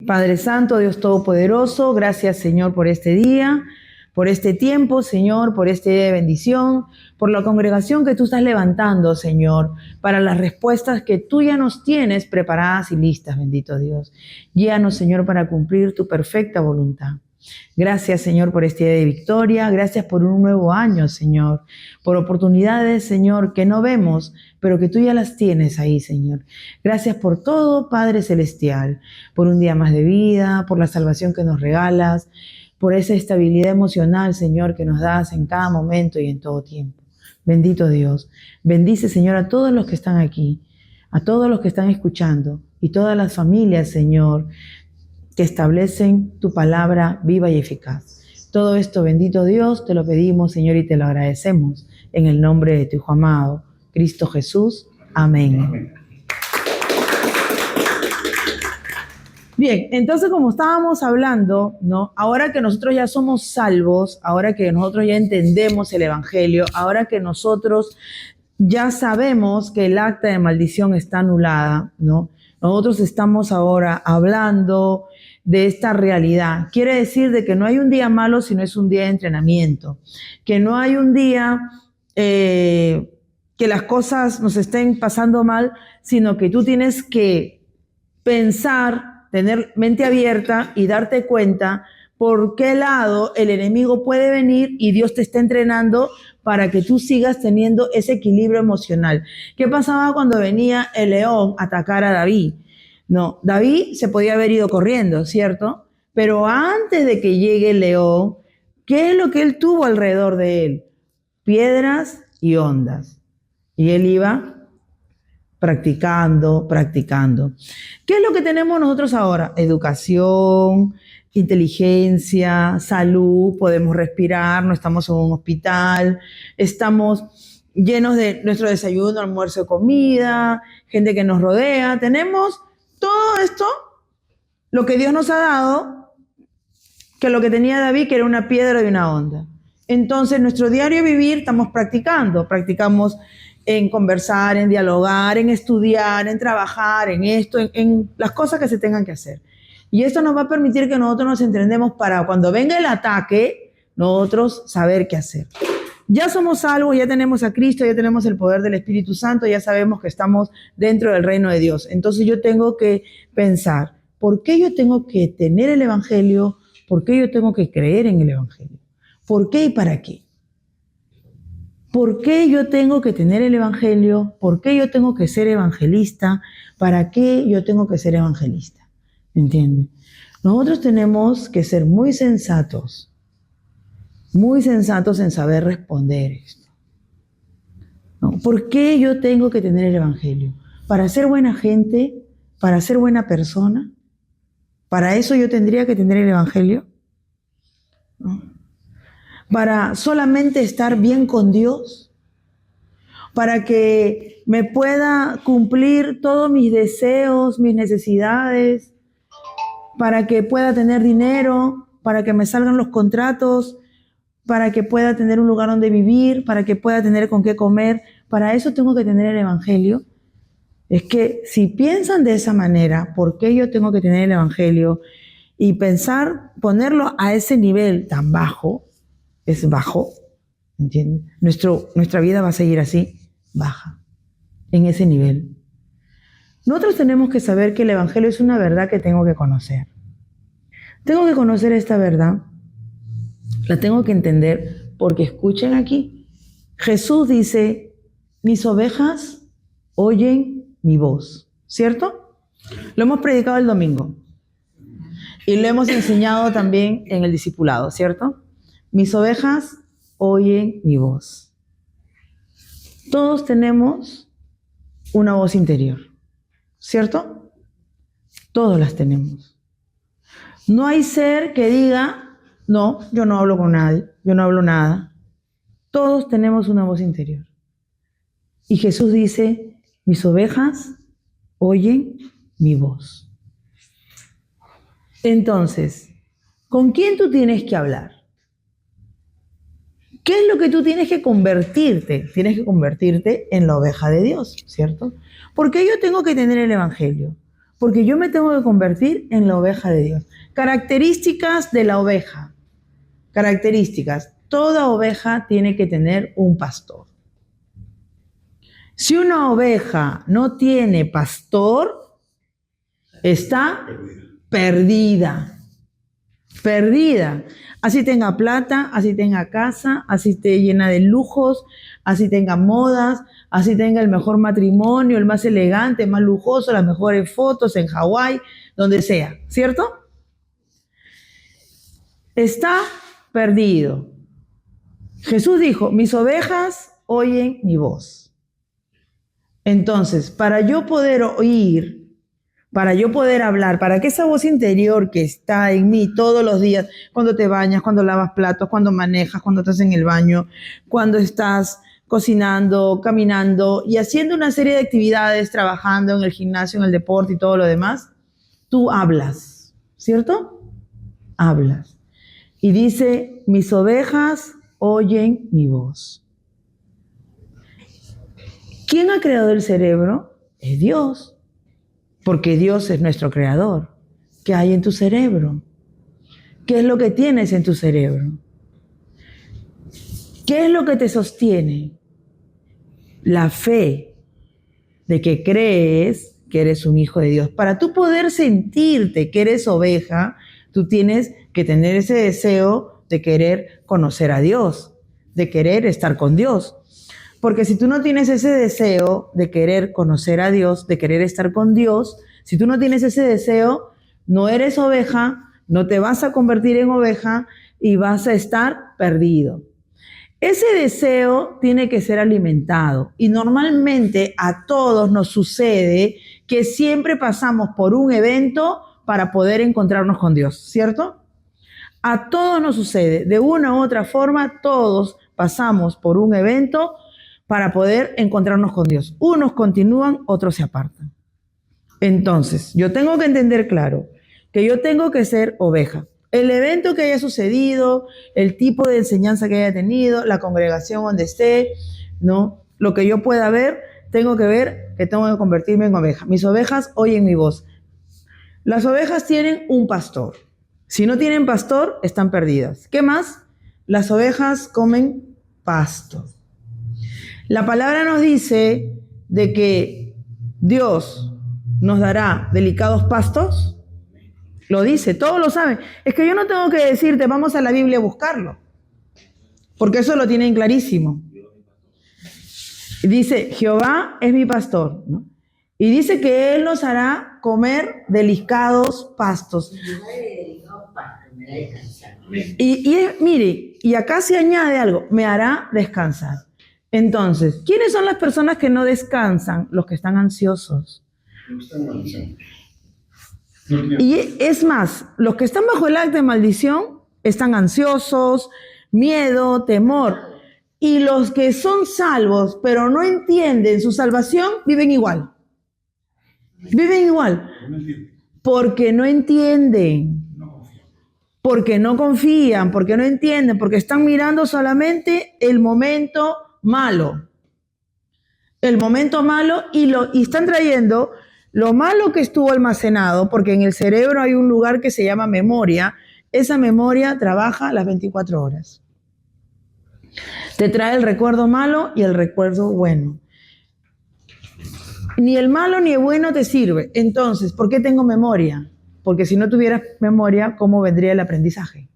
Padre Santo, Dios Todopoderoso, gracias, Señor, por este día, por este tiempo, Señor, por este día de bendición, por la congregación que tú estás levantando, Señor, para las respuestas que tú ya nos tienes preparadas y listas, bendito Dios. Guíanos, Señor, para cumplir tu perfecta voluntad. Gracias, Señor, por este día de victoria. Gracias por un nuevo año, Señor. Por oportunidades, Señor, que no vemos, pero que tú ya las tienes ahí, Señor. Gracias por todo, Padre Celestial. Por un día más de vida, por la salvación que nos regalas, por esa estabilidad emocional, Señor, que nos das en cada momento y en todo tiempo. Bendito Dios. Bendice, Señor, a todos los que están aquí, a todos los que están escuchando y todas las familias, Señor, que establecen tu palabra viva y eficaz. Todo esto, bendito Dios, te lo pedimos, Señor, y te lo agradecemos en el nombre de tu Hijo amado, Cristo Jesús. Amén. Amén. Bien, entonces como estábamos hablando, ¿no? Ahora que nosotros ya somos salvos, ahora que nosotros ya entendemos el Evangelio, ahora que nosotros ya sabemos que el acta de maldición está anulada, ¿no? Nosotros estamos ahora hablando de esta realidad. Quiere decir de que no hay un día malo, sino es un día de entrenamiento. Que no hay un día que las cosas nos estén pasando mal, sino que tú tienes que pensar, tener mente abierta y darte cuenta por qué lado el enemigo puede venir y Dios te está entrenando para que tú sigas teniendo ese equilibrio emocional. ¿Qué pasaba cuando venía el león a atacar a David? No, David se podía haber ido corriendo, ¿cierto? Pero antes de que llegue el león, ¿qué es lo que él tuvo alrededor de él? Piedras y ondas. Y él iba practicando. ¿Qué es lo que tenemos nosotros ahora? Educación, inteligencia, salud, podemos respirar, no estamos en un hospital, estamos llenos de nuestro desayuno, almuerzo, comida, gente que nos rodea, tenemos todo esto, lo que Dios nos ha dado, que lo que tenía David, que era una piedra y una onda. Entonces, nuestro diario vivir estamos practicamos en conversar, en dialogar, en estudiar, en trabajar, en esto, en las cosas que se tengan que hacer. Y esto nos va a permitir que nosotros nos entrenemos para cuando venga el ataque, nosotros saber qué hacer. Ya somos salvos, ya tenemos a Cristo, ya tenemos el poder del Espíritu Santo, ya sabemos que estamos dentro del reino de Dios. Entonces yo tengo que pensar, ¿por qué yo tengo que tener el Evangelio? ¿Por qué yo tengo que creer en el Evangelio? ¿Por qué y para qué? ¿Por qué yo tengo que tener el Evangelio? ¿Por qué yo tengo que ser evangelista? ¿Para qué yo tengo que ser evangelista? ¿Entienden? Nosotros tenemos que ser muy sensatos en saber responder esto, ¿no? ¿Por qué yo tengo que tener el Evangelio? ¿Para ser buena gente? ¿Para ser buena persona? ¿Para eso yo tendría que tener el Evangelio? ¿No? ¿Para solamente estar bien con Dios? ¿Para que me pueda cumplir todos mis deseos, mis necesidades? ¿Para que pueda tener dinero? ¿Para que me salgan los contratos? ¿Para que pueda tener un lugar donde vivir? ¿Para que pueda tener con qué comer? ¿Para eso tengo que tener el Evangelio? Es que si piensan de esa manera, ¿por qué yo tengo que tener el Evangelio? Y pensar, ponerlo a ese nivel tan bajo, es bajo, ¿entiendes? Nuestra vida va a seguir así, baja, en ese nivel. Nosotros tenemos que saber que el Evangelio es una verdad que tengo que conocer. Tengo que conocer esta verdad, la tengo que entender, porque escuchen aquí, Jesús dice, mis ovejas oyen mi voz, ¿cierto? Lo hemos predicado el domingo y lo hemos enseñado también en el discipulado, ¿cierto? Mis ovejas oyen mi voz. Todos tenemos una voz interior, ¿cierto? Todos las tenemos. No hay ser que diga, no, yo no hablo con nadie, yo no hablo nada. Todos tenemos una voz interior. Y Jesús dice, mis ovejas oyen mi voz. Entonces, ¿con quién tú tienes que hablar? ¿Qué es lo que tú tienes que convertirte? Tienes que convertirte en la oveja de Dios, ¿cierto? ¿Por qué yo tengo que tener el Evangelio? Porque yo me tengo que convertir en la oveja de Dios. Características de la oveja. Características. Toda oveja tiene que tener un pastor. Si una oveja no tiene pastor, está perdida. Perdida. Así tenga plata, así tenga casa, así esté llena de lujos, así tenga modas, así tenga el mejor matrimonio, el más elegante, el más lujoso, las mejores fotos en Hawái, donde sea, ¿cierto? Está perdido. Jesús dijo, mis ovejas oyen mi voz. Entonces, para yo poder oír, para yo poder hablar, para que esa voz interior que está en mí todos los días, cuando te bañas, cuando lavas platos, cuando manejas, cuando estás en el baño, cuando estás cocinando, caminando y haciendo una serie de actividades, trabajando en el gimnasio, en el deporte y todo lo demás, tú hablas, ¿cierto? Hablas. Y dice, mis ovejas oyen mi voz. ¿Quién ha creado el cerebro? Es Dios. Porque Dios es nuestro creador. ¿Qué hay en tu cerebro? ¿Qué es lo que tienes en tu cerebro? ¿Qué es lo que te sostiene? La fe de que crees que eres un hijo de Dios. Para tú poder sentirte que eres oveja, tú tienes que tener ese deseo de querer conocer a Dios, de querer estar con Dios. Porque si tú no tienes ese deseo de querer conocer a Dios, de querer estar con Dios, si tú no tienes ese deseo, no eres oveja, no te vas a convertir en oveja y vas a estar perdido. Ese deseo tiene que ser alimentado y normalmente a todos nos sucede que siempre pasamos por un evento para poder encontrarnos con Dios, ¿cierto? A todos nos sucede, de una u otra forma, todos pasamos por un evento para poder encontrarnos con Dios. Unos continúan, otros se apartan. Entonces, yo tengo que entender claro que yo tengo que ser oveja. El evento que haya sucedido, el tipo de enseñanza que haya tenido, la congregación donde esté, ¿no? Lo que yo pueda ver, tengo que ver que tengo que convertirme en oveja. Mis ovejas oyen mi voz. Las ovejas tienen un pastor. Si no tienen pastor, están perdidas. ¿Qué más? Las ovejas comen pasto. La palabra nos dice de que Dios nos dará delicados pastos. Lo dice, todos lo saben. Es que yo no tengo que decirte, vamos a la Biblia a buscarlo. Porque eso lo tienen clarísimo. Dice, Jehová es mi pastor, ¿no? Y dice que Él nos hará comer delicados pastos. Mire, y acá se añade algo, me hará descansar. Entonces, ¿quiénes son las personas que no descansan? Los que están ansiosos. Y es más, los que están bajo el acta de maldición están ansiosos, miedo, temor. Y los que son salvos, pero no entienden su salvación, viven igual. Viven igual. Porque no entienden. Porque no confían, porque no entienden, porque están mirando solamente el momento malo. El momento malo y están trayendo lo malo que estuvo almacenado, porque en el cerebro hay un lugar que se llama memoria. Esa memoria trabaja las 24 horas. Te trae el recuerdo malo y el recuerdo bueno. Ni el malo ni el bueno te sirve. Entonces, ¿por qué tengo memoria? Porque si no tuvieras memoria, ¿cómo vendría el aprendizaje?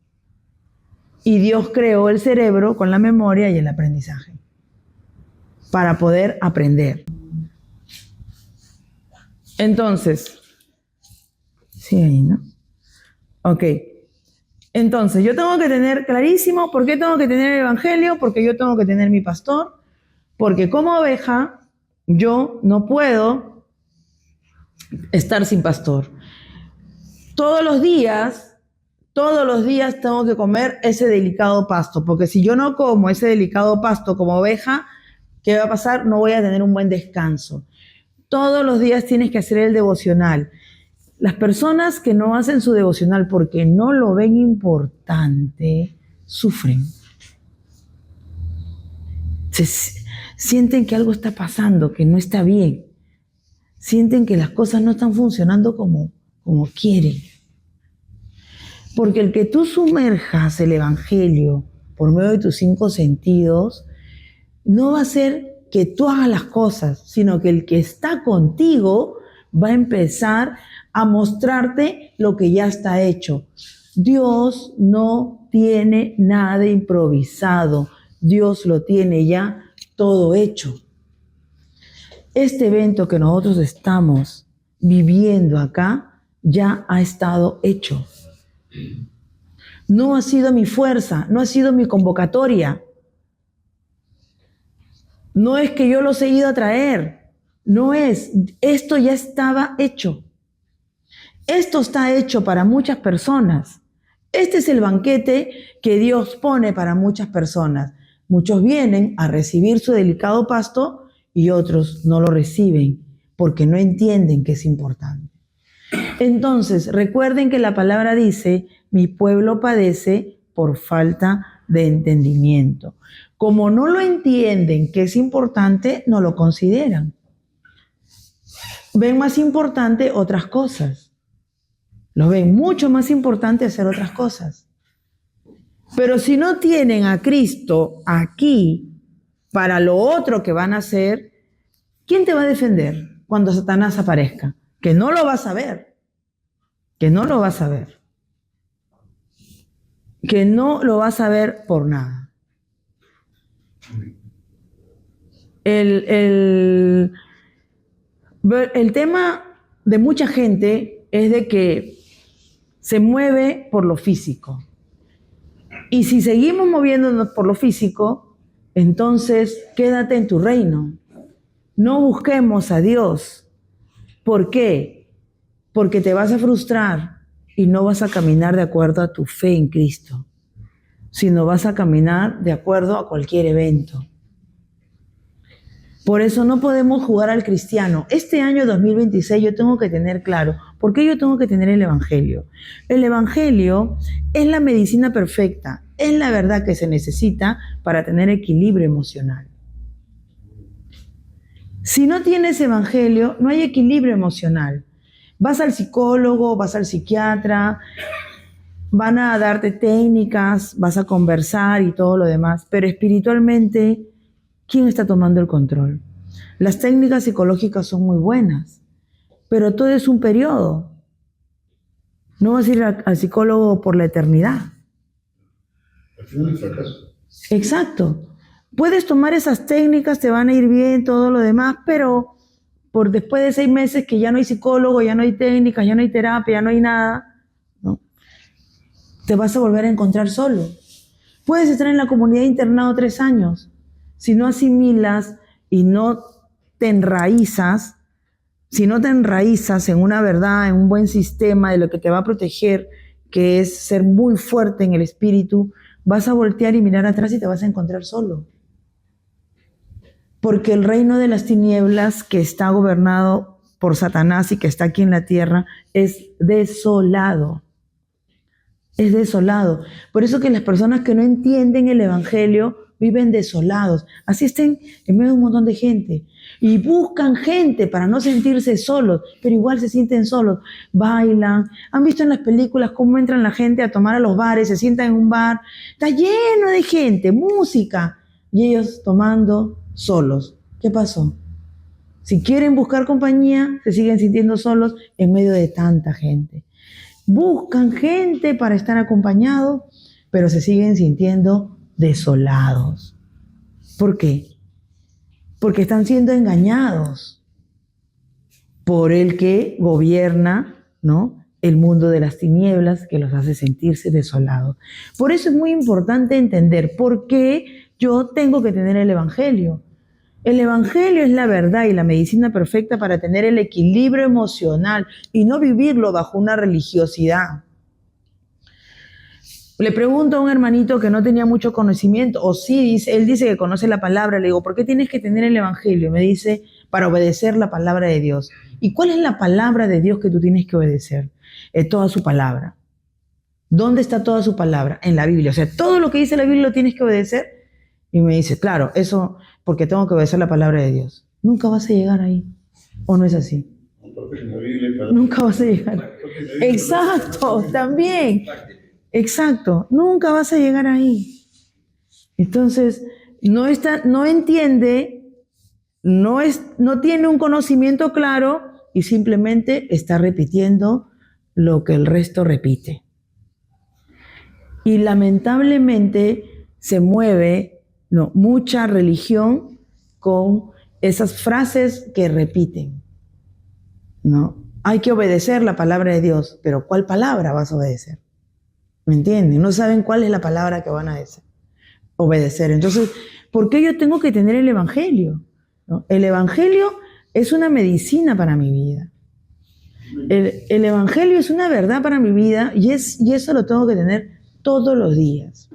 Y Dios creó el cerebro con la memoria y el aprendizaje para poder aprender. Entonces, sí, ahí, ¿no? Ok. Entonces, yo tengo que tener clarísimo por qué tengo que tener el evangelio, porque yo tengo que tener mi pastor, porque como oveja yo no puedo estar sin pastor. Todos los días tengo que comer ese delicado pasto, porque si yo no como ese delicado pasto como oveja, ¿qué va a pasar? No voy a tener un buen descanso. Todos los días tienes que hacer el devocional. Las personas que no hacen su devocional porque no lo ven importante, sufren. Sienten que algo está pasando, que no está bien. sienten que las cosas no están funcionando como quieren. Porque el que tú sumerjas el Evangelio por medio de tus 5 sentidos, no va a ser que tú hagas las cosas, sino que el que está contigo va a empezar a mostrarte lo que ya está hecho. Dios no tiene nada improvisado. Dios lo tiene ya todo hecho. Este evento que nosotros estamos viviendo acá ya ha estado hecho. No ha sido mi fuerza, no ha sido mi convocatoria. No es que yo los he ido a traer. No es. Esto ya estaba hecho. Esto está hecho para muchas personas. Este es el banquete que Dios pone para muchas personas. Muchos vienen a recibir su delicado pasto y otros no lo reciben porque no entienden que es importante. Entonces, recuerden que la palabra dice, mi pueblo padece por falta de entendimiento. Como no lo entienden que es importante, no lo consideran. Ven más importante otras cosas. Lo ven mucho más importante hacer otras cosas. Pero si no tienen a Cristo aquí para lo otro que van a hacer, ¿quién te va a defender cuando Satanás aparezca? Que no lo vas a ver. Que no lo vas a ver. Que no lo vas a ver por nada. El tema de mucha gente es de que se mueve por lo físico. Y si seguimos moviéndonos por lo físico, entonces quédate en tu reino. No busquemos a Dios. ¿Por qué? Porque te vas a frustrar y no vas a caminar de acuerdo a tu fe en Cristo, sino vas a caminar de acuerdo a cualquier evento. Por eso no podemos jugar al cristiano. Este año 2026 yo tengo que tener claro, ¿por qué yo tengo que tener el Evangelio? El Evangelio es la medicina perfecta, es la verdad que se necesita para tener equilibrio emocional. Si no tienes Evangelio, no hay equilibrio emocional. Vas al psicólogo, vas al psiquiatra, van a darte técnicas, vas a conversar y todo lo demás, pero espiritualmente, ¿quién está tomando el control? Las técnicas psicológicas son muy buenas, pero todo es un periodo. No vas a ir al psicólogo por la eternidad. Al final es fracaso. Exacto. Puedes tomar esas técnicas, te van a ir bien, todo lo demás, pero por después de 6 meses que ya no hay psicólogo, ya no hay técnicas, ya no hay terapia, ya no hay nada, ¿no? Te vas a volver a encontrar solo. Puedes estar en la comunidad internado 3 años. Si no asimilas y no te enraizas, si no te enraizas en una verdad, en un buen sistema de lo que te va a proteger, que es ser muy fuerte en el espíritu, vas a voltear y mirar atrás y te vas a encontrar solo. Porque el reino de las tinieblas que está gobernado por Satanás y que está aquí en la tierra es desolado. Es desolado. Por eso que las personas que no entienden el Evangelio viven desolados. Así estén en medio de un montón de gente. Y buscan gente para no sentirse solos, pero igual se sienten solos. Bailan. ¿Han visto en las películas cómo entran la gente a tomar a los bares? Se sientan en un bar. Está lleno de gente, música. Y ellos tomando solos. ¿Qué pasó? Si quieren buscar compañía, se siguen sintiendo solos en medio de tanta gente. Buscan gente para estar acompañados, pero se siguen sintiendo desolados. ¿Por qué? Porque están siendo engañados por el que gobierna, ¿no?, el mundo de las tinieblas, que los hace sentirse desolados. Por eso es muy importante entender por qué yo tengo que tener el Evangelio. El Evangelio es la verdad y la medicina perfecta para tener el equilibrio emocional y no vivirlo bajo una religiosidad. Le pregunto a un hermanito que no tenía mucho conocimiento, o sí, él dice que conoce la palabra, le digo, ¿por qué tienes que tener el Evangelio? Me dice, para obedecer la palabra de Dios. ¿Y cuál es la palabra de Dios que tú tienes que obedecer? Es toda su palabra. ¿Dónde está toda su palabra? En la Biblia. O sea, todo lo que dice la Biblia lo tienes que obedecer. Y me dice, claro, eso porque tengo que obedecer la palabra de Dios. Nunca vas a llegar ahí. ¿O no es así? Aparte que en la Biblia, Nunca vas a llegar. Exacto, también. Exacto, nunca vas a llegar ahí. Entonces, no entiende, no tiene un conocimiento claro y simplemente está repitiendo lo que el resto repite. Y lamentablemente se mueve mucha religión con esas frases que repiten, ¿no? Hay que obedecer la palabra de Dios, pero ¿cuál palabra vas a obedecer? ¿Me entienden? No saben cuál es la palabra que van a obedecer. Entonces, ¿por qué yo tengo que tener el Evangelio? ¿No? El Evangelio es una medicina para mi vida. El Evangelio es una verdad para mi vida y eso lo tengo que tener todos los días.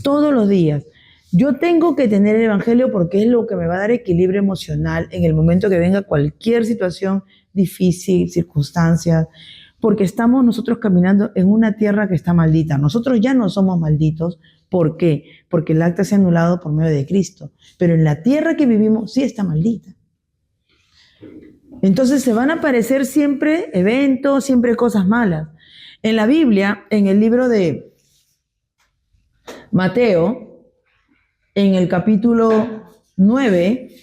Todos los días. Yo tengo que tener el Evangelio porque es lo que me va a dar equilibrio emocional en el momento que venga cualquier situación difícil, circunstancias, porque estamos nosotros caminando en una tierra que está maldita. Nosotros ya no somos malditos. ¿Por qué? Porque el acta se ha anulado por medio de Cristo. Pero en la tierra que vivimos sí está maldita. Entonces se van a aparecer siempre eventos, siempre cosas malas. En la Biblia, en el libro de Mateo, en el capítulo 9,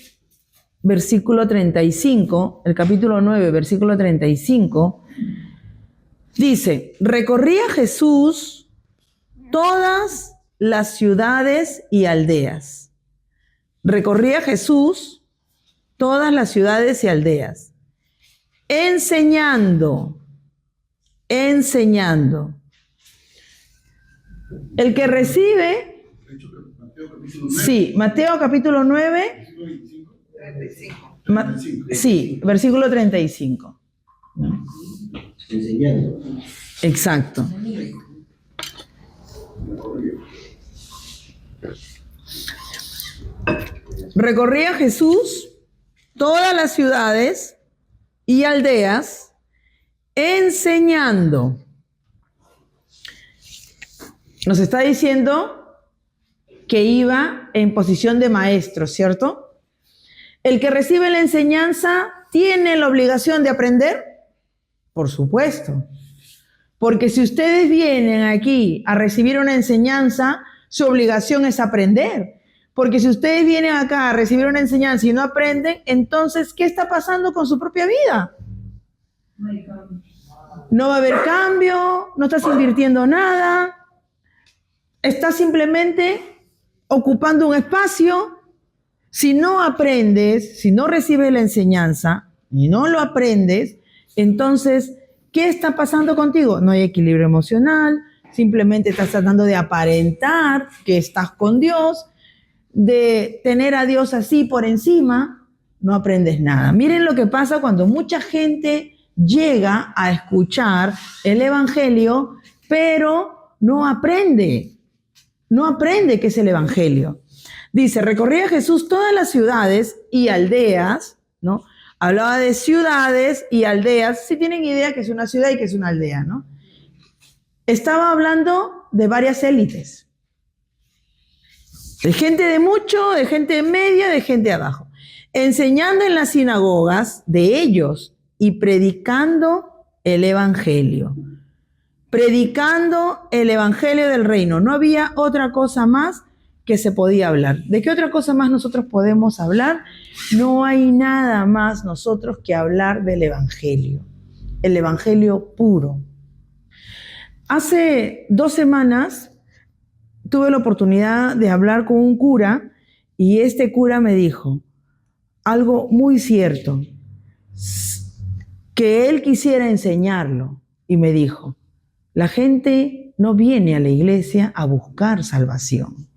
versículo 35, el capítulo 9, versículo 35, dice, recorría Jesús todas las ciudades y aldeas. Recorría Jesús todas las ciudades y aldeas, enseñando. El que recibe, sí, Mateo capítulo 9, 35. Sí, versículo 35. Enseñando. Exacto. Recorría Jesús todas las ciudades y aldeas enseñando. Nos está diciendo que iba en posición de maestro, ¿cierto? El que recibe la enseñanza tiene la obligación de aprender, por supuesto. Porque si ustedes vienen aquí a recibir una enseñanza, su obligación es aprender. Porque si ustedes vienen acá a recibir una enseñanza y no aprenden, entonces, ¿qué está pasando con su propia vida? No va a haber cambio, no estás invirtiendo nada, estás simplemente ocupando un espacio. Si no aprendes, si no recibes la enseñanza y no lo aprendes, entonces, ¿qué está pasando contigo? No hay equilibrio emocional, simplemente estás tratando de aparentar que estás con Dios, de tener a Dios así por encima, no aprendes nada. Miren lo que pasa cuando mucha gente llega a escuchar el Evangelio, pero no aprende qué es el Evangelio. Dice, recorría Jesús todas las ciudades y aldeas, ¿no? Hablaba de ciudades y aldeas, si tienen idea que es una ciudad y que es una aldea, ¿no? Estaba hablando de varias élites. De gente de mucho, de gente de media, de gente de abajo. Enseñando en las sinagogas de ellos y predicando el Evangelio. Predicando el Evangelio del reino. No había otra cosa más que se podía hablar. ¿De qué otra cosa más nosotros podemos hablar? No hay nada más nosotros que hablar del Evangelio. El Evangelio puro. Hace 2 semanas tuve la oportunidad de hablar con un cura y este cura me dijo algo muy cierto, que él quisiera enseñarlo, y me dijo, la gente no viene a la iglesia a buscar salvación,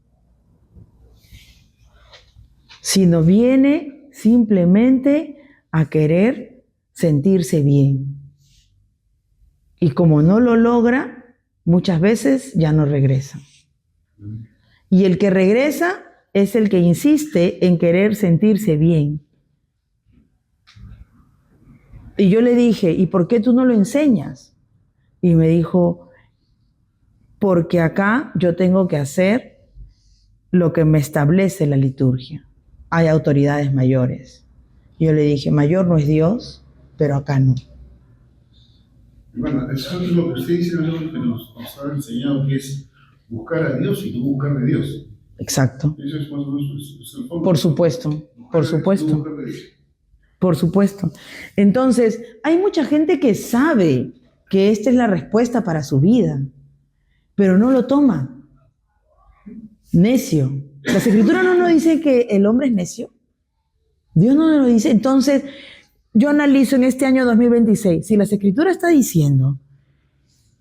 sino viene simplemente a querer sentirse bien. Y como no lo logra, muchas veces ya no regresa. Y el que regresa es el que insiste en querer sentirse bien. Y yo le dije, ¿y por qué tú no lo enseñas? Y me dijo, porque acá yo tengo que hacer lo que me establece la liturgia. Hay autoridades mayores. Yo le dije, mayor no es Dios, pero acá no. Bueno, eso es lo que usted dice, es lo que nos ha enseñado, que es buscar a Dios y no buscar de Dios. Exacto. Eso es más o menos el fondo. Por supuesto, por supuesto. No buscar de Dios. Por supuesto. Entonces, hay mucha gente que sabe que esta es la respuesta para su vida, pero no lo toma. Necio. ¿Las Escrituras no nos dicen que el hombre es necio? Dios no nos lo dice. Entonces, yo analizo en este año 2026, si las Escrituras está diciendo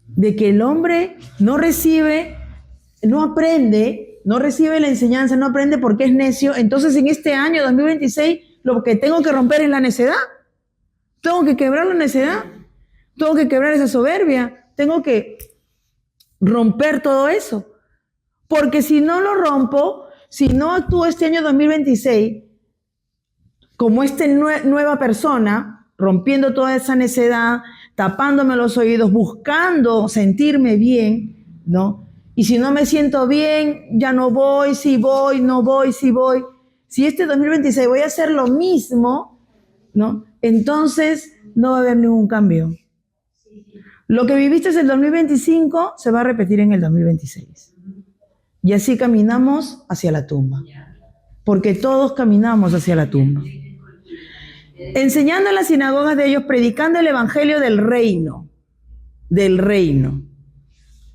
de que el hombre no recibe, no aprende, no recibe la enseñanza, no aprende porque es necio, entonces en este año 2026 lo que tengo que romper es la necedad. Tengo que quebrar la necedad. Tengo que quebrar esa soberbia. Tengo que romper todo eso. Porque si no lo rompo, si no actúo este año 2026 como esta nueva persona, rompiendo toda esa necedad, tapándome los oídos, buscando sentirme bien, ¿no? Y si no me siento bien, ya no voy, si voy, no voy, si voy. Si este 2026 voy a hacer lo mismo, ¿no? Entonces no va a haber ningún cambio. Lo que viviste en el 2025 se va a repetir en el 2026. Y así caminamos hacia la tumba. Porque todos caminamos hacia la tumba. Enseñando en las sinagogas de ellos, predicando el evangelio del reino.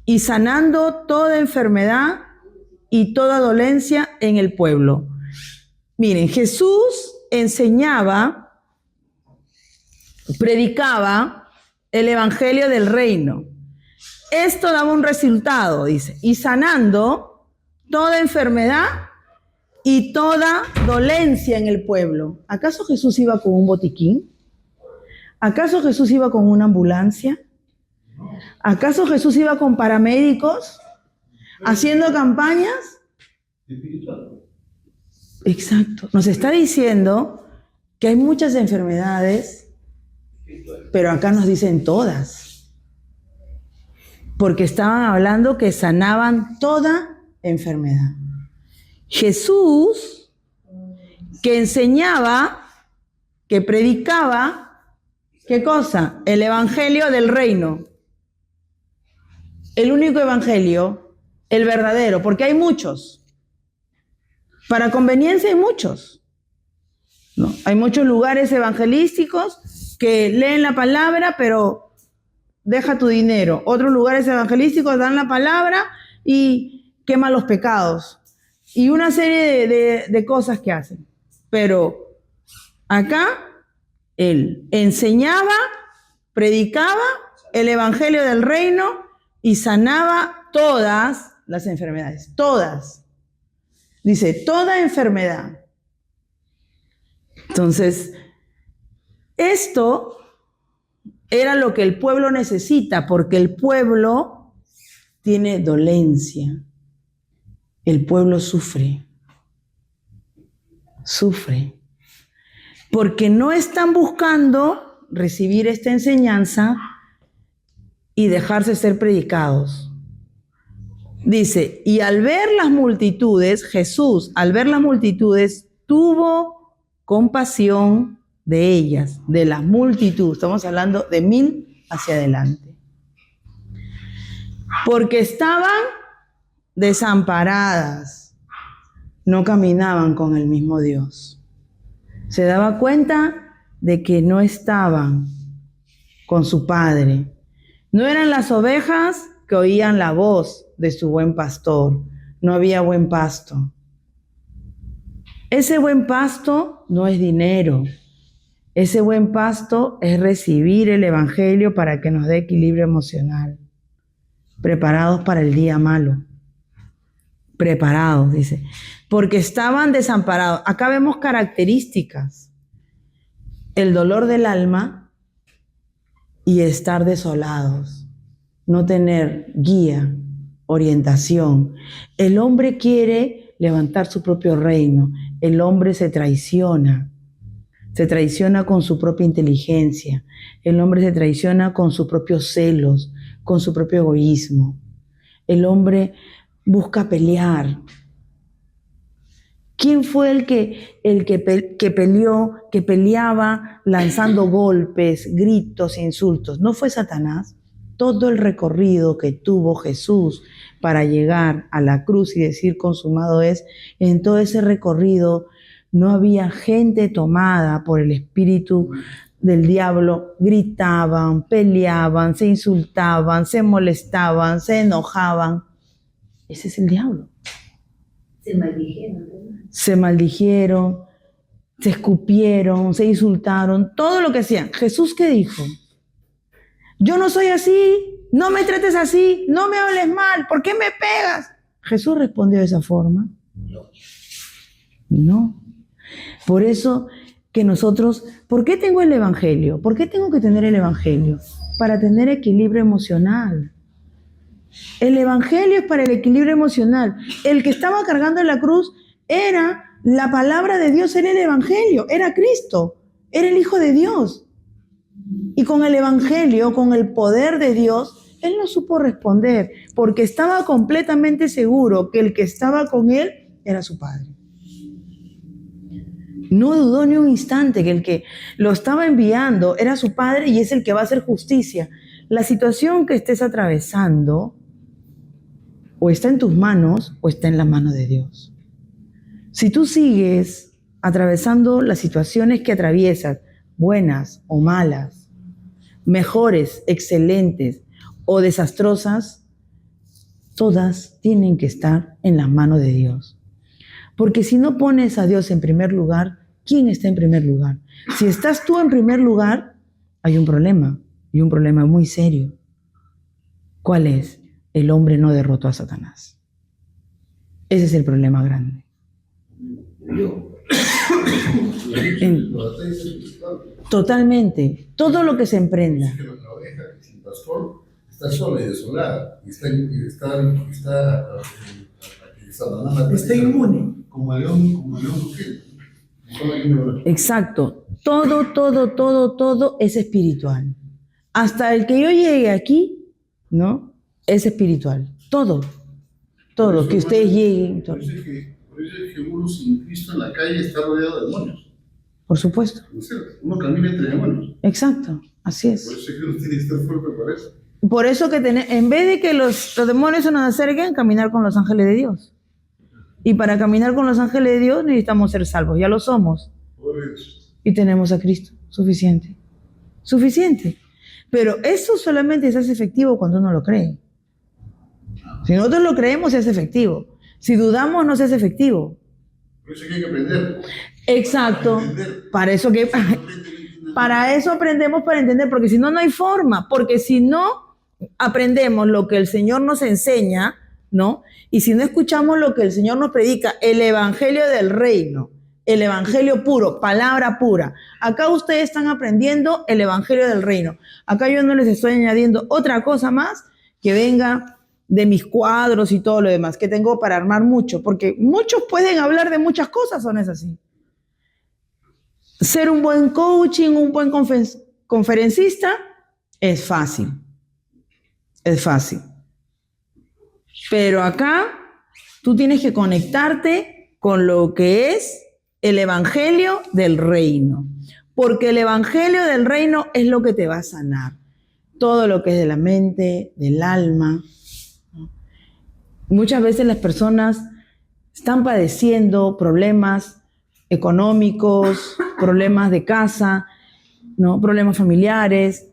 Y sanando toda enfermedad y toda dolencia en el pueblo. Miren, Jesús enseñaba, predicaba el evangelio del reino. Esto daba un resultado, dice, y sanando toda enfermedad y toda dolencia en el pueblo. ¿Acaso Jesús iba con un botiquín? ¿Acaso Jesús iba con una ambulancia? ¿Acaso Jesús iba con paramédicos haciendo campañas? Exacto. Nos está diciendo que hay muchas enfermedades, pero acá nos dicen todas. Porque estaban hablando que sanaban toda enfermedad. Jesús, que enseñaba, que predicaba, ¿qué cosa? El evangelio del reino. El único evangelio, el verdadero, porque hay muchos. Para conveniencia hay muchos, ¿no? Hay muchos lugares evangelísticos que leen la palabra, pero deja tu dinero. Otros lugares evangelísticos dan la palabra y queman los pecados. Y una serie de cosas que hacen. Pero acá él enseñaba, predicaba el evangelio del reino y sanaba todas las enfermedades. Todas. Dice, toda enfermedad. Entonces, esto era lo que el pueblo necesita, porque el pueblo tiene dolencia. El pueblo sufre. Sufre. Porque no están buscando recibir esta enseñanza y dejarse ser predicados. Dice, y al ver las multitudes, Jesús, al ver las multitudes, tuvo compasión de ellas, de las multitudes. Estamos hablando de 1000 hacia adelante. Porque estaban desamparadas, no caminaban con el mismo Dios. Se daba cuenta de que no estaban con su Padre. No eran las ovejas que oían la voz de su buen pastor. No había buen pasto. Ese buen pasto no es dinero. Ese buen pasto es recibir el evangelio para que nos dé equilibrio emocional. Preparados para el día malo. Preparados, dice. Porque estaban desamparados. Acá vemos características. El dolor del alma y estar desolados. No tener guía, orientación. El hombre quiere levantar su propio reino. El hombre se traiciona. Se traiciona con su propia inteligencia. El hombre se traiciona con sus propios celos, con su propio egoísmo. El hombre busca pelear. ¿Quién fue que peleaba lanzando golpes, gritos, insultos? ¿No fue Satanás? Todo el recorrido que tuvo Jesús para llegar a la cruz y decir consumado es, en todo ese recorrido no había gente tomada por el espíritu del diablo, gritaban, peleaban, se insultaban, se molestaban, se enojaban. Ese es el diablo. Se maldijeron, ¿verdad? Se maldijeron, se escupieron, se insultaron, todo lo que hacían. ¿Jesús qué dijo? Yo no soy así, no me trates así, no me hables mal, ¿por qué me pegas? ¿Jesús respondió de esa forma? No. Por eso que nosotros, ¿por qué tengo el Evangelio? ¿Por qué tengo que tener el Evangelio? Para tener equilibrio emocional. El Evangelio es para el equilibrio emocional. El que estaba cargando la cruz era la palabra de Dios, era el Evangelio, era Cristo, era el Hijo de Dios. Y con el Evangelio, con el poder de Dios, él no supo responder, porque estaba completamente seguro que el que estaba con él era su Padre. No dudó ni un instante que el que lo estaba enviando era su Padre y es el que va a hacer justicia. La situación que estés atravesando o está en tus manos o está en la mano de Dios. Si tú sigues atravesando las situaciones que atraviesas, buenas o malas, mejores, excelentes o desastrosas, todas tienen que estar en las manos de Dios. Porque si no pones a Dios en primer lugar, ¿quién está en primer lugar? Si estás tú en primer lugar, hay un problema, y un problema muy serio. ¿Cuál es? El hombre no derrotó a Satanás. Ese es el problema grande. Totalmente. Todo lo que se emprenda. Es que la oveja sin pastor está sola y desolada. Y está inmune. Como el león rugiente. Exacto. Todo es espiritual. Hasta el que yo llegue aquí, ¿no? Es espiritual. Todo. Todo. Que ustedes lleguen. Todo. Por eso es que uno sin Cristo en la calle está rodeado de demonios. Por supuesto. ¿No es cierto? Uno camina entre demonios. Exacto. Así es. Por eso es que uno tiene que estar fuerte para eso. Por eso que en vez de que los demonios se nos acerquen, caminar con los ángeles de Dios. Y para caminar con los ángeles de Dios necesitamos ser salvos. Ya lo somos. Y tenemos a Cristo. Suficiente. Suficiente. Pero eso solamente se hace efectivo cuando uno lo cree. Si nosotros lo creemos, se hace efectivo. Si dudamos, no se hace efectivo. Por eso que hay que aprender. Exacto. Para eso aprendemos para entender, porque si no, no hay forma. Porque si no aprendemos lo que el Señor nos enseña, ¿no? Y si no escuchamos lo que el Señor nos predica, el evangelio del reino, el evangelio puro, palabra pura. Acá ustedes están aprendiendo el evangelio del reino. Acá yo no les estoy añadiendo otra cosa más que venga de mis cuadros y todo lo demás, que tengo para armar mucho, porque muchos pueden hablar de muchas cosas, ¿o no es así? Ser un buen coaching, un buen conferencista, es fácil. Es fácil. Pero acá tú tienes que conectarte con lo que es el evangelio del reino. Porque el evangelio del reino es lo que te va a sanar. Todo lo que es de la mente, del alma. Muchas veces las personas están padeciendo problemas económicos, problemas de casa, ¿no? Problemas familiares,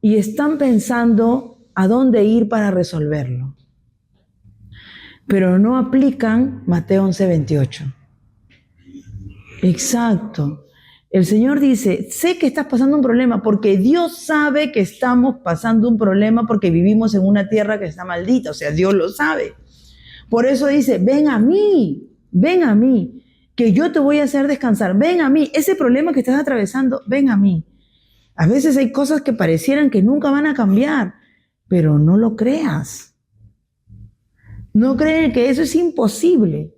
y están pensando a dónde ir para resolverlo. Pero no aplican Mateo 11:28. Exacto. El Señor dice, sé que estás pasando un problema, porque Dios sabe que estamos pasando un problema porque vivimos en una tierra que está maldita, o sea, Dios lo sabe. Por eso dice, ven a mí, que yo te voy a hacer descansar, ven a mí, ese problema que estás atravesando, ven a mí. A veces hay cosas que parecieran que nunca van a cambiar, pero no lo creas. No creen que eso es imposible.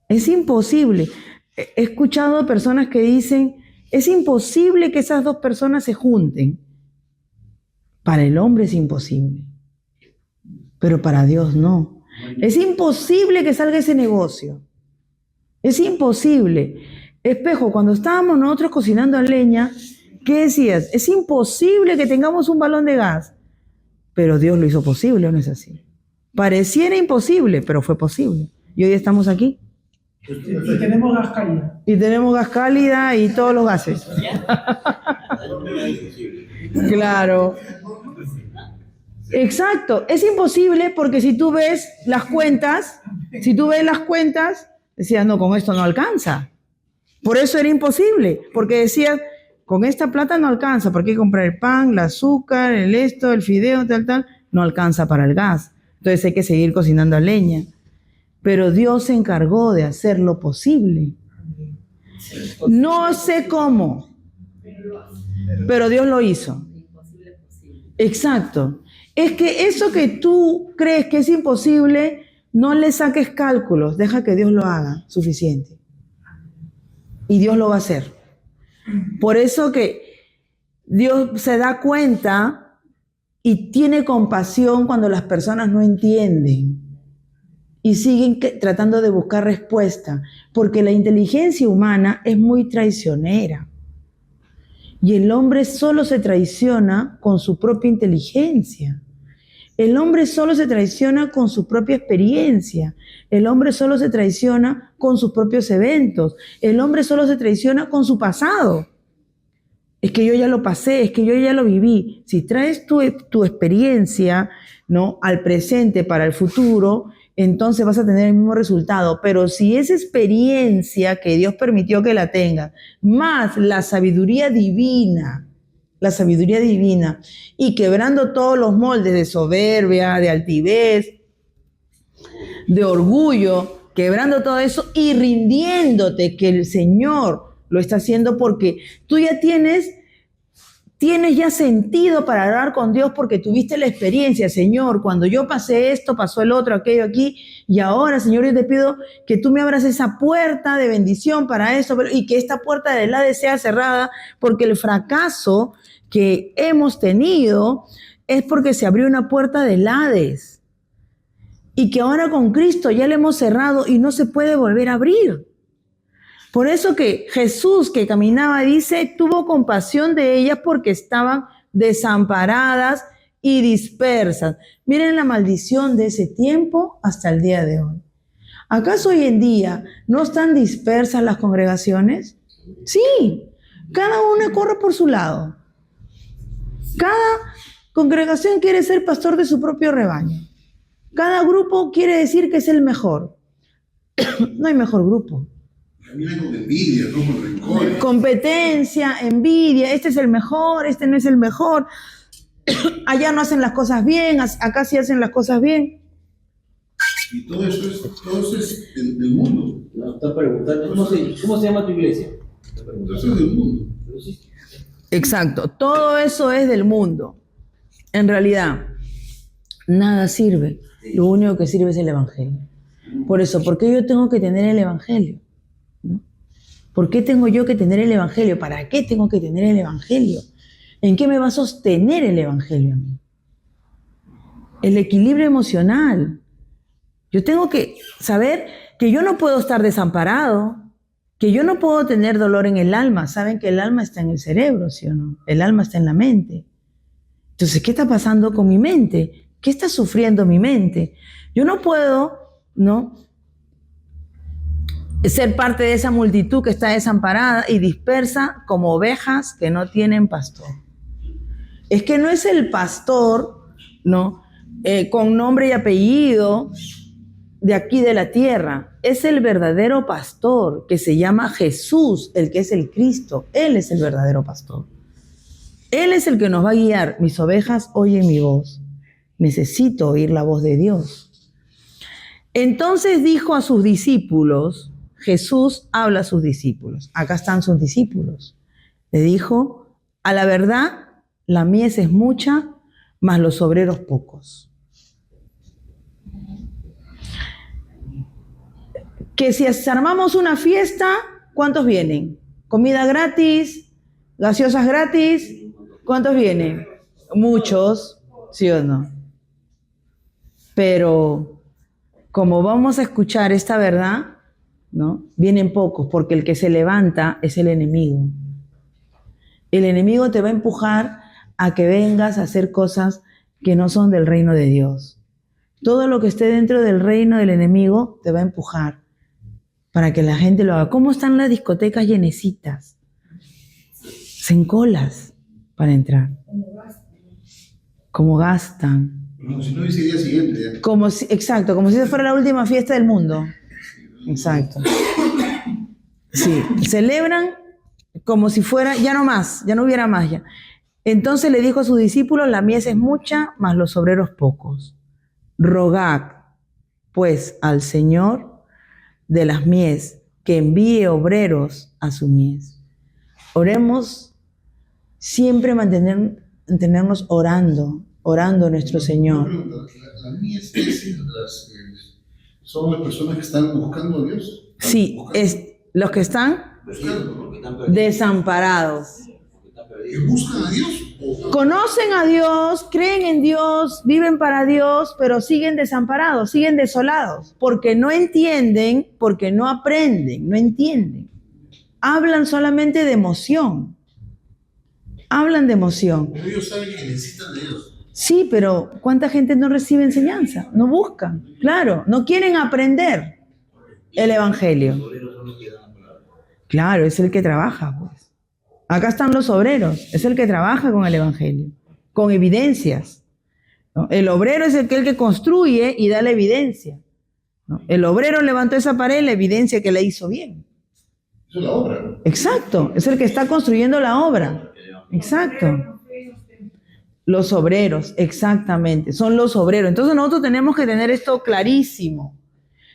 Es imposible. He escuchado a personas que dicen, es imposible que esas dos personas se junten. Para el hombre es imposible, pero para Dios no. Es imposible que salga ese negocio. Es imposible. Espejo, cuando estábamos nosotros cocinando a leña, ¿qué decías? Es imposible que tengamos un balón de gas. Pero Dios lo hizo posible, ¿o no es así? Pareciera imposible, pero fue posible. Y hoy estamos aquí. Y tenemos gas cálida. Y tenemos gas cálida y todos los gases. Claro. Exacto. Es imposible porque si tú ves las cuentas, decías, no, con esto no alcanza. Por eso era imposible, porque decías, con esta plata no alcanza, porque hay que comprar el pan, el azúcar, el fideo, tal, no alcanza para el gas. Entonces hay que seguir cocinando a leña. Pero Dios se encargó de hacer lo posible. No sé cómo, pero Dios lo hizo. Exacto. Es que eso que tú crees que es imposible, no le saques cálculos, deja que Dios lo haga, suficiente. Y Dios lo va a hacer. Por eso que Dios se da cuenta y tiene compasión cuando las personas no entienden y siguen tratando de buscar respuesta, porque la inteligencia humana es muy traicionera. Y el hombre solo se traiciona con su propia inteligencia. El hombre solo se traiciona con su propia experiencia. El hombre solo se traiciona con sus propios eventos. El hombre solo se traiciona con su pasado. Es que yo ya lo pasé, es que yo ya lo viví. Si traes tu experiencia, ¿no?, al presente para el futuro, entonces vas a tener el mismo resultado. Pero si esa experiencia que Dios permitió que la tengas, más la sabiduría divina, y quebrando todos los moldes de soberbia, de altivez, de orgullo, quebrando todo eso y rindiéndote que el Señor lo está haciendo porque tú ya tienes ya sentido para hablar con Dios porque tuviste la experiencia, Señor, cuando yo pasé esto, pasó el otro, aquello aquí, y ahora, Señor, yo te pido que tú me abras esa puerta de bendición para eso y que esta puerta del Hades sea cerrada porque el fracaso que hemos tenido es porque se abrió una puerta del Hades y que ahora con Cristo ya le hemos cerrado y no se puede volver a abrir. Por eso que Jesús, que caminaba, dice, tuvo compasión de ellas porque estaban desamparadas y dispersas. Miren la maldición de ese tiempo hasta el día de hoy. ¿Acaso hoy en día no están dispersas las congregaciones? Sí, cada una corre por su lado. Cada congregación quiere ser pastor de su propio rebaño. Cada grupo quiere decir que es el mejor. No hay mejor grupo. Termina con envidia, ¿no? Con rencor. Competencia, envidia, este es el mejor, este no es el mejor. Allá no hacen las cosas bien, acá sí hacen las cosas bien. Y todo eso es del mundo. No, está preguntando, ¿cómo se llama tu iglesia? Todo eso es del mundo. Exacto, todo eso es del mundo. En realidad, nada sirve. Lo único que sirve es el Evangelio. Por eso, ¿por qué yo tengo que tener el Evangelio? ¿No? ¿Por qué tengo yo que tener el Evangelio? ¿Para qué tengo que tener el Evangelio? ¿En qué me va a sostener el Evangelio a mí? El equilibrio emocional. Yo tengo que saber que yo no puedo estar desamparado, que yo no puedo tener dolor en el alma. Saben que el alma está en el cerebro, ¿sí o no? El alma está en la mente. Entonces, ¿qué está pasando con mi mente? ¿Qué está sufriendo mi mente? Yo no puedo, ¿no?, ser parte de esa multitud que está desamparada y dispersa como ovejas que no tienen pastor. Es que no es el pastor, ¿no?, con nombre y apellido de aquí de la tierra. Es el verdadero pastor que se llama Jesús, el que es el Cristo. Él es el verdadero pastor. Él es el que nos va a guiar. Mis ovejas oyen mi voz. Necesito oír la voz de Dios. Entonces dijo a sus discípulos, Jesús habla a sus discípulos. Acá están sus discípulos. Le dijo, a la verdad, la mies es mucha, mas los obreros pocos. Que si armamos una fiesta, ¿cuántos vienen? Comida gratis, gaseosas gratis, ¿cuántos vienen? Muchos, ¿sí o no? Pero como vamos a escuchar esta verdad, ¿no? Vienen pocos, porque el que se levanta es el enemigo. El enemigo te va a empujar a que vengas a hacer cosas que no son del reino de Dios. Todo lo que esté dentro del reino del enemigo te va a empujar para que la gente lo haga. ¿Cómo están las discotecas llenecitas? En colas para entrar. Como gastan. Como si no hubiese día siguiente. Exacto, como si esa fuera la última fiesta del mundo. Exacto. Sí, celebran como si fuera, ya no más, ya no hubiera más ya. Entonces le dijo a sus discípulos, la mies es mucha, mas los obreros pocos. Rogad, pues, al Señor de las mies, que envíe obreros a su mies. Oremos, siempre mantenernos orando a nuestro Señor. La mies son las personas que están buscando a Dios. Sí, los que están desamparados. ¿Que buscan a Dios? Conocen a Dios, creen en Dios, viven para Dios, pero siguen desamparados, siguen desolados, porque no entienden, porque no aprenden, no entienden. Hablan solamente de emoción. Hablan de emoción. Pero ellos saben que necesitan de Dios. Sí, pero ¿cuánta gente no recibe enseñanza? No buscan, claro, no quieren aprender el evangelio. Claro, es el que trabaja, pues. Acá están los obreros, es el que trabaja con el evangelio, con evidencias, ¿no? El obrero es el que construye y da la evidencia, ¿no? El obrero levantó esa pared, la evidencia que la hizo bien. Eso es la obra, ¿no? Exacto, es el que está construyendo la obra. Exacto. Los obreros, exactamente, son los obreros. Entonces nosotros tenemos que tener esto clarísimo.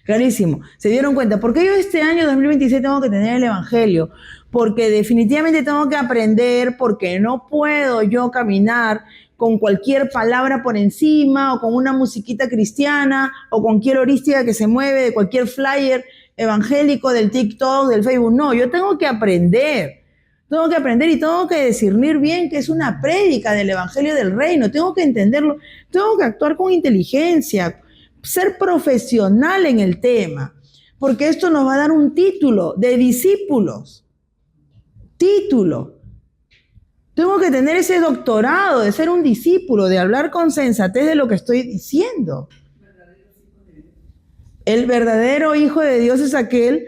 Clarísimo. ¿Se dieron cuenta? ¿Por qué yo este año 2026 tengo que tener el evangelio? Porque definitivamente tengo que aprender, porque no puedo yo caminar con cualquier palabra por encima o con una musiquita cristiana o con cualquier heurística que se mueve de cualquier flyer evangélico del TikTok, del Facebook. No, yo tengo que aprender. Tengo que aprender y tengo que discernir bien que es una prédica del evangelio del reino. Tengo que entenderlo. Tengo que actuar con inteligencia, ser profesional en el tema, porque esto nos va a dar un título de discípulos. Título. Tengo que tener ese doctorado de ser un discípulo, de hablar con sensatez de lo que estoy diciendo. El verdadero hijo de Dios es aquel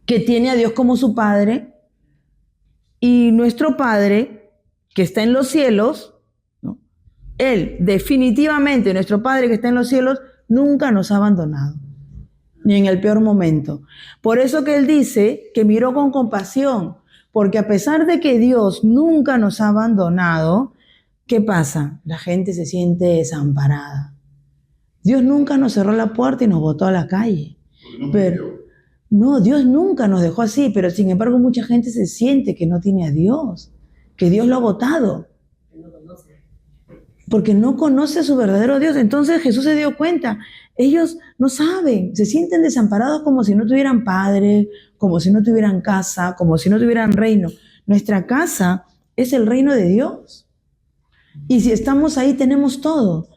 que tiene a Dios como su Padre, y nuestro Padre que está en los cielos, ¿no? Él definitivamente, nuestro Padre que está en los cielos, nunca nos ha abandonado, ni en el peor momento. Por eso que Él dice que miró con compasión, porque a pesar de que Dios nunca nos ha abandonado, ¿qué pasa? La gente se siente desamparada. Dios nunca nos cerró la puerta y nos botó a la calle. Pero no, Dios nunca nos dejó así, pero sin embargo mucha gente se siente que no tiene a Dios, que Dios lo ha botado. Porque no conoce a su verdadero Dios. Entonces Jesús se dio cuenta, ellos no saben, se sienten desamparados como si no tuvieran padre, como si no tuvieran casa, como si no tuvieran reino. Nuestra casa es el reino de Dios. Y si estamos ahí tenemos todo.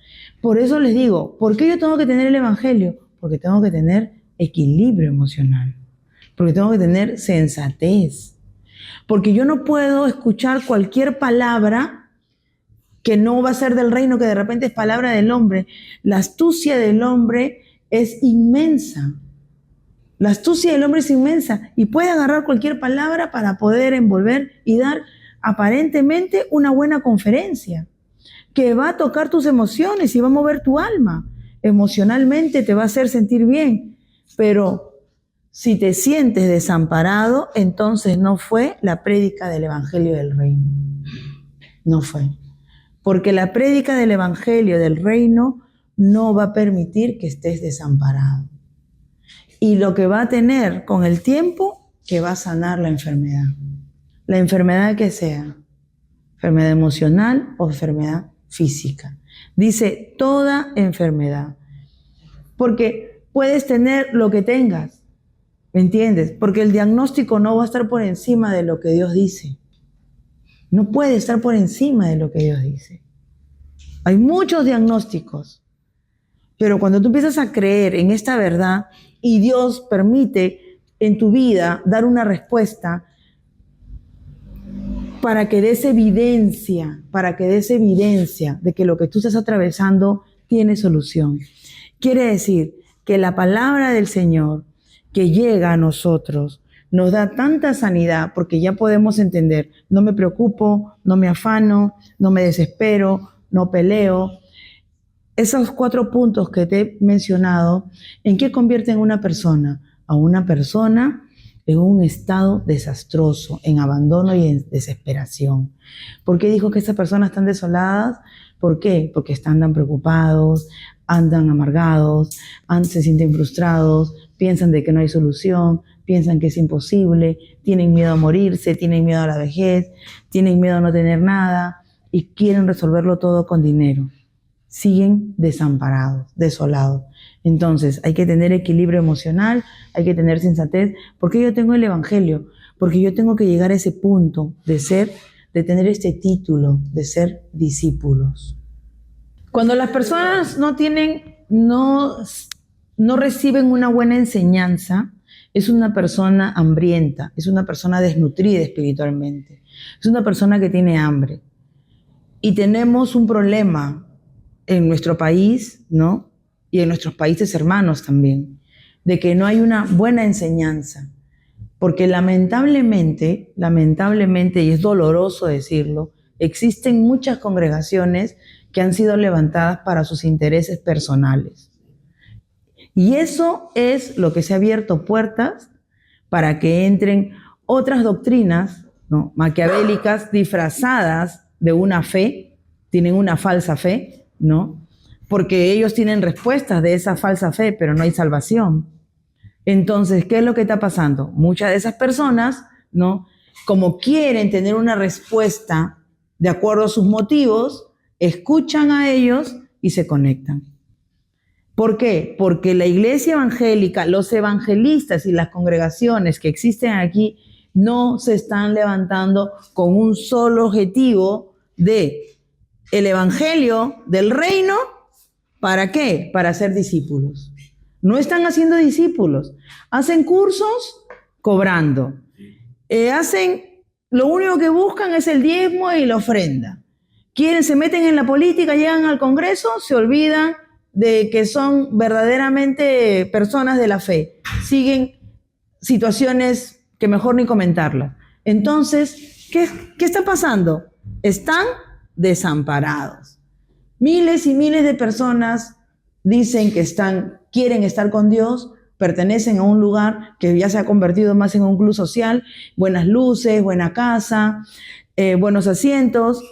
Por eso les digo, ¿por qué yo tengo que tener el evangelio? Porque tengo que tener equilibrio emocional, porque tengo que tener sensatez, porque yo no puedo escuchar cualquier palabra que no va a ser del reino, que de repente es palabra del hombre. La astucia del hombre es inmensa. La astucia del hombre es inmensa y puede agarrar cualquier palabra para poder envolver y dar aparentemente una buena conferencia que va a tocar tus emociones y va a mover tu alma. Emocionalmente te va a hacer sentir bien. Pero si te sientes desamparado, entonces no fue la prédica del evangelio del reino. No fue. Porque la prédica del evangelio del reino no va a permitir que estés desamparado. Y lo que va a tener con el tiempo, que va a sanar la enfermedad. La enfermedad que sea. Enfermedad emocional o enfermedad física. Dice toda enfermedad. Porque puedes tener lo que tengas, ¿me entiendes? Porque el diagnóstico no va a estar por encima de lo que Dios dice. No puede estar por encima de lo que Dios dice. Hay muchos diagnósticos, Pero cuando tú empiezas a creer en esta verdad y Dios permite en tu vida dar una respuesta para que des evidencia de que lo que tú estás atravesando tiene solución. Quiere decir que la palabra del Señor que llega a nosotros nos da tanta sanidad porque ya podemos entender, no me preocupo, no me afano, no me desespero, no peleo. Esos 4 puntos que te he mencionado, ¿en qué convierten a una persona? A una persona en un estado desastroso, en abandono y en desesperación. ¿Por qué dijo que estas personas están desoladas? ¿Por qué? Porque andan preocupados, andan amargados, se sienten frustrados, piensan de que no hay solución, piensan que es imposible, tienen miedo a morirse, tienen miedo a la vejez, tienen miedo a no tener nada y quieren resolverlo todo con dinero. Siguen desamparados, desolados. Entonces, hay que tener equilibrio emocional, hay que tener sensatez. ¿Por qué yo tengo el Evangelio? Porque yo tengo que llegar a ese punto de tener este título, de ser discípulos. Cuando las personas no reciben una buena enseñanza, es una persona hambrienta, es una persona desnutrida espiritualmente, es una persona que tiene hambre. Y tenemos un problema en nuestro país, ¿no? Y en nuestros países hermanos también, de que no hay una buena enseñanza. Porque lamentablemente, y es doloroso decirlo, existen muchas congregaciones que han sido levantadas para sus intereses personales. Y eso es lo que se ha abierto puertas para que entren otras doctrinas, ¿no? Maquiavélicas disfrazadas de una fe, tienen una falsa fe, ¿no? Porque ellos tienen respuestas de esa falsa fe, pero no hay salvación. Entonces, ¿qué es lo que está pasando? Muchas de esas personas, ¿no? Como quieren tener una respuesta de acuerdo a sus motivos, escuchan a ellos y se conectan. ¿Por qué? Porque la iglesia evangélica, los evangelistas y las congregaciones que existen aquí no se están levantando con un solo objetivo de el evangelio del reino. ¿Para qué? Para hacer discípulos. No están haciendo discípulos. Hacen cursos cobrando. Lo único que buscan es el diezmo y la ofrenda. Se meten en la política, llegan al Congreso, se olvidan de que son verdaderamente personas de la fe. Siguen situaciones que mejor ni comentarlas. Entonces, ¿qué está pasando? Están desamparados. Miles y miles de personas dicen que quieren estar con Dios, pertenecen a un lugar que ya se ha convertido más en un club social, buenas luces, buena casa, buenos asientos,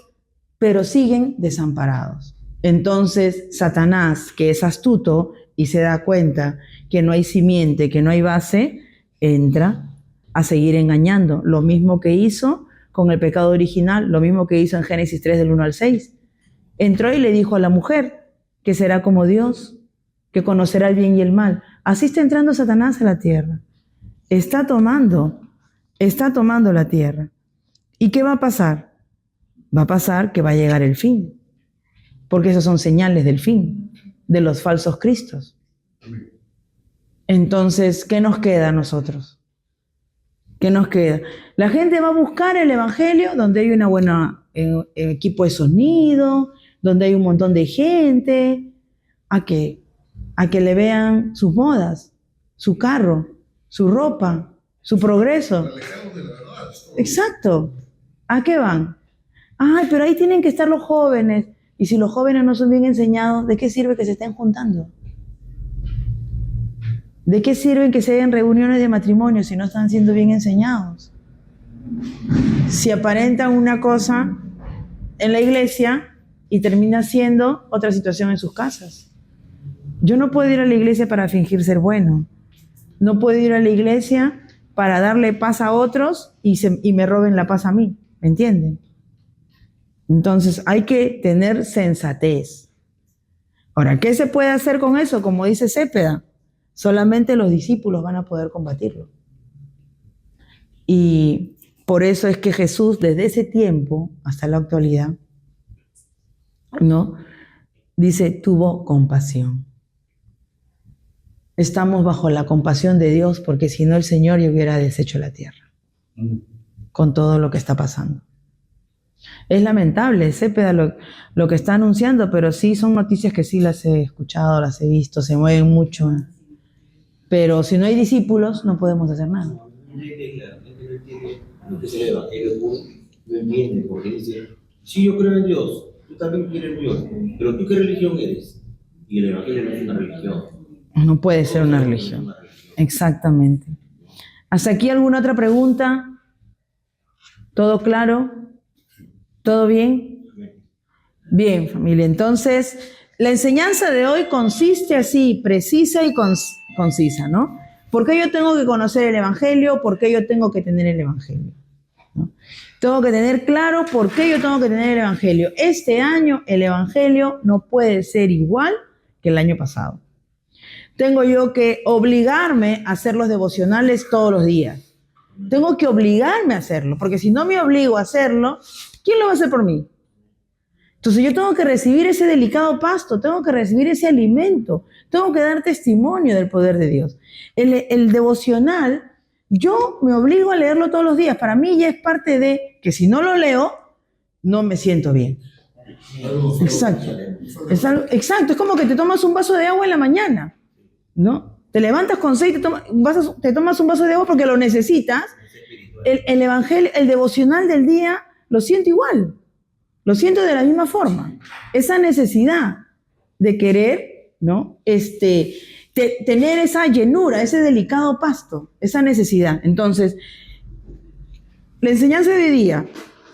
pero siguen desamparados. Entonces, Satanás, que es astuto y se da cuenta que no hay simiente, que no hay base, entra a seguir engañando. Lo mismo que hizo con el pecado original, lo mismo que hizo en Génesis 3 del 1 al 6. Entró y le dijo a la mujer que será como Dios, que conocerá el bien y el mal. Así está entrando Satanás a la tierra. Está tomando la tierra. ¿Y qué va a pasar? Va a pasar que va a llegar el fin. Porque esas son señales del fin, de los falsos cristos. Entonces, ¿qué nos queda a nosotros? ¿Qué nos queda? La gente va a buscar el evangelio donde hay una buena equipo de sonido, donde hay un montón de gente, a que le vean sus modas, su carro, su ropa, su progreso. Alejados de la verdad. Exacto. ¿A qué van? Ay, pero ahí tienen que estar los jóvenes. Y si los jóvenes no son bien enseñados, ¿de qué sirve que se estén juntando? ¿De qué sirven que se hagan reuniones de matrimonio si no están siendo bien enseñados? Si aparentan una cosa en la iglesia y termina siendo otra situación en sus casas. Yo no puedo ir a la iglesia para fingir ser bueno. No puedo ir a la iglesia para darle paz a otros y me roben la paz a mí. ¿Me entienden? Entonces hay que tener sensatez. Ahora, ¿qué se puede hacer con eso? Como dice Cepeda, solamente los discípulos van a poder combatirlo. Y por eso es que Jesús, desde ese tiempo hasta la actualidad, ¿no? Dice, tuvo compasión. estamos bajo la compasión de Dios, porque si no el Señor ya hubiera deshecho la tierra con todo lo que está pasando. Es lamentable, Cepeda, lo que está anunciando, pero sí son noticias que sí las he escuchado, las he visto, se mueven mucho. Pero si no hay discípulos, no podemos hacer nada. La gente no entiende lo que es el evangelio puro, no entiende, porque dice, sí, yo creo en Dios, tú también crees en Dios, pero ¿tú qué religión eres? Y el evangelio no es una religión. No puede ser una religión. Exactamente. ¿Hasta aquí alguna otra pregunta? ¿Todo claro? ¿Todo bien? Bien, familia. Entonces, la enseñanza de hoy consiste así, precisa y concisa, ¿no? ¿Por qué yo tengo que conocer el Evangelio? ¿Por qué yo tengo que tener el Evangelio? ¿No? Tengo que tener claro por qué yo tengo que tener el Evangelio. Este año el Evangelio no puede ser igual que el año pasado. Tengo yo que obligarme a hacer los devocionales todos los días. Tengo que obligarme a hacerlo, porque si no me obligo a hacerlo, ¿quién lo va a hacer por mí? Entonces yo tengo que recibir ese delicado pasto, tengo que recibir ese alimento, tengo que dar testimonio del poder de Dios. El devocional, yo me obligo a leerlo todos los días. Para mí ya es parte de que si no lo leo, no me siento bien. Exacto. Exacto, es como que te tomas un vaso de agua en la mañana, ¿no? Te levantas con sed y te tomas un vaso de agua porque lo necesitas. El evangelio, el devocional del día, lo siento igual. Lo siento de la misma forma. Esa necesidad de querer, ¿no? Tener esa llenura, ese delicado pasto, esa necesidad. Entonces, la enseñanza de hoy día,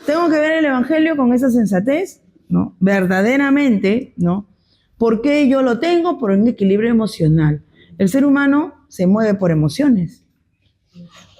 tengo que ver el evangelio con esa sensatez, ¿no? Verdaderamente, ¿no? ¿Por qué yo lo tengo? Por un equilibrio emocional. El ser humano se mueve por emociones.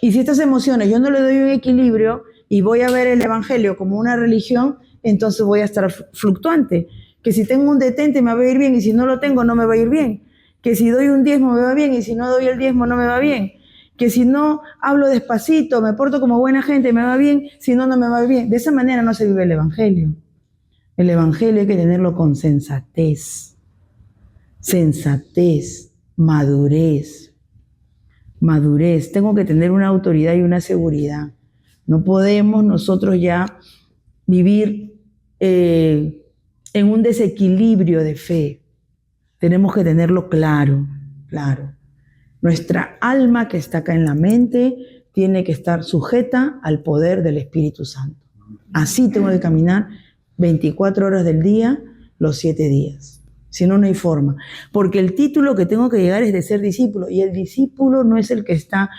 Y si estas emociones yo no le doy un equilibrio y voy a ver el evangelio como una religión, entonces voy a estar fluctuante. Que si tengo un detente me va a ir bien y si no lo tengo no me va a ir bien. Que si doy un diezmo me va bien y si no doy el diezmo no me va bien. Que si no hablo despacito, me porto como buena gente, me va bien, si no, no me va bien. De esa manera no se vive el evangelio. El evangelio hay que tenerlo con sensatez. Sensatez, madurez. Madurez. Tengo que tener una autoridad y una seguridad. No podemos nosotros ya vivir en un desequilibrio de fe. Tenemos que tenerlo claro, claro. Nuestra alma que está acá en la mente tiene que estar sujeta al poder del Espíritu Santo. Así tengo que caminar 24 horas del día, los 7 días. Si no, no hay forma. Porque el título que tengo que llegar es de ser discípulo. Y el discípulo no es el que está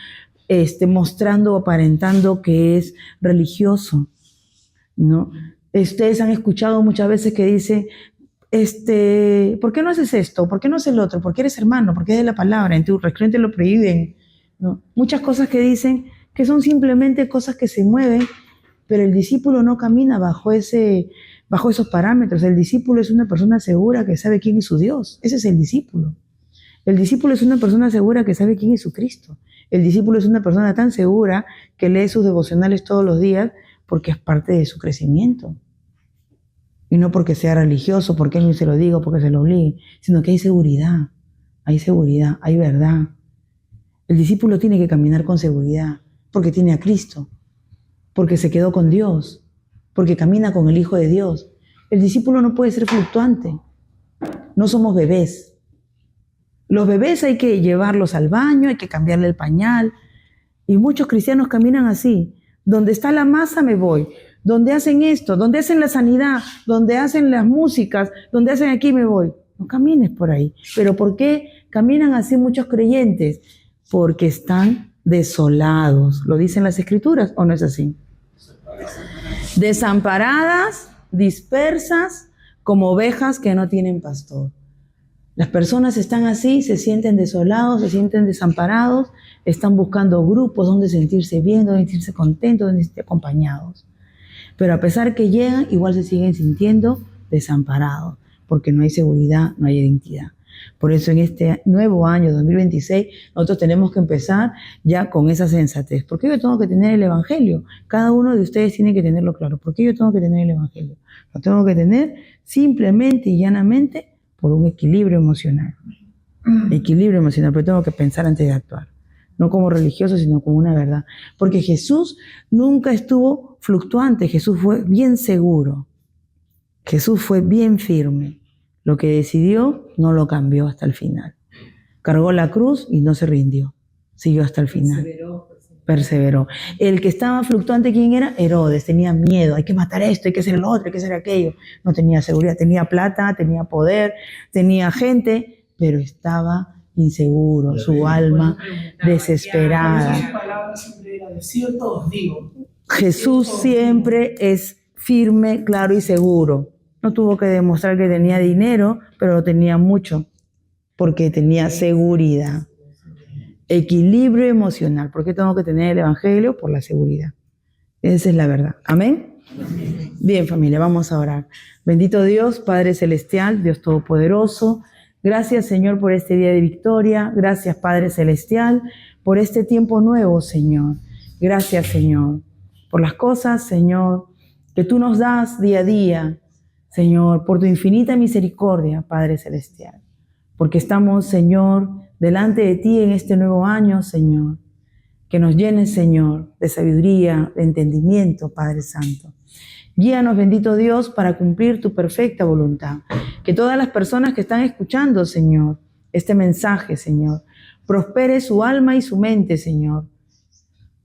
mostrando o aparentando que es religioso, ¿no? Ustedes han escuchado muchas veces que dicen, ¿por qué no haces esto? ¿Por qué no haces el otro? Porque eres hermano, porque es de la palabra, en tu religión te lo prohíben, ¿no? Muchas cosas que dicen que son simplemente cosas que se mueven, pero el discípulo no camina bajo esos parámetros. El discípulo es una persona segura que sabe quién es su Dios. Ese es el discípulo. El discípulo es una persona segura que sabe quién es su Cristo. El discípulo es una persona tan segura que lee sus devocionales todos los días porque es parte de su crecimiento. Y no porque sea religioso, porque alguien se lo diga o porque se lo obligue, sino que hay seguridad, hay verdad. El discípulo tiene que caminar con seguridad porque tiene a Cristo, porque se quedó con Dios, porque camina con el Hijo de Dios. El discípulo no puede ser fluctuante. No somos bebés. Los bebés hay que llevarlos al baño, hay que cambiarle el pañal. Y muchos cristianos caminan así. Donde está la masa me voy. Donde hacen esto, donde hacen la sanidad, donde hacen las músicas, donde hacen aquí me voy. No camines por ahí. ¿Pero por qué caminan así muchos creyentes? Porque están desolados. ¿Lo dicen las Escrituras o no es así? Desamparadas, dispersas, como ovejas que no tienen pastor. Las personas están así, se sienten desolados, se sienten desamparados, están buscando grupos donde sentirse bien, donde sentirse contentos, donde sentirse acompañados. Pero a pesar que llegan, igual se siguen sintiendo desamparados, porque no hay seguridad, no hay identidad. Por eso en este nuevo año 2026 nosotros tenemos que empezar ya con esa sensatez. ¿Por qué yo tengo que tener el evangelio? Cada uno de ustedes tiene que tenerlo claro. ¿Por qué yo tengo que tener el evangelio? Lo tengo que tener simplemente y llanamente por un equilibrio emocional. Equilibrio emocional, pero tengo que pensar antes de actuar. No como religioso, sino como una verdad. Porque Jesús nunca estuvo fluctuante, Jesús fue bien seguro. Jesús fue bien firme. Lo que decidió no lo cambió hasta el final. Cargó la cruz y no se rindió. Siguió hasta el final. Perseveró. El que estaba fluctuante, ¿quién era? Herodes. Tenía miedo. Hay que matar esto, hay que hacer lo otro, hay que hacer aquello. No tenía seguridad. Tenía plata, tenía poder, tenía gente, pero estaba inseguro. Su alma desesperada. Sus palabras siempre eran de cierto os digo. Jesús siempre es firme, claro y seguro. No tuvo que demostrar que tenía dinero, pero lo tenía mucho, porque tenía seguridad. Equilibrio emocional. ¿Por qué tengo que tener el Evangelio? Por la seguridad. Esa es la verdad. ¿Amén? Bien, familia, vamos a orar. Bendito Dios, Padre Celestial, Dios Todopoderoso. Gracias, Señor, por este día de victoria. Gracias, Padre Celestial, por este tiempo nuevo, Señor. Gracias, Señor, por las cosas, Señor, que tú nos das día a día, Señor, por tu infinita misericordia, Padre Celestial. Porque estamos, Señor, delante de ti en este nuevo año, Señor. Que nos llenes, Señor, de sabiduría, de entendimiento, Padre Santo. Guíanos, bendito Dios, para cumplir tu perfecta voluntad. Que todas las personas que están escuchando, Señor, este mensaje, Señor, prospere su alma y su mente, Señor.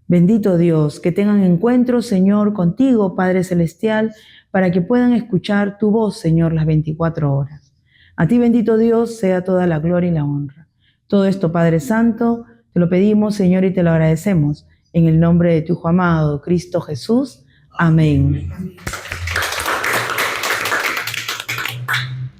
Bendito Dios, que tengan encuentros, Señor, contigo, Padre Celestial, para que puedan escuchar tu voz, Señor, las 24 horas. A ti, bendito Dios, sea toda la gloria y la honra. Todo esto, Padre Santo, te lo pedimos, Señor, y te lo agradecemos. En el nombre de tu Hijo amado, Cristo Jesús. Amén.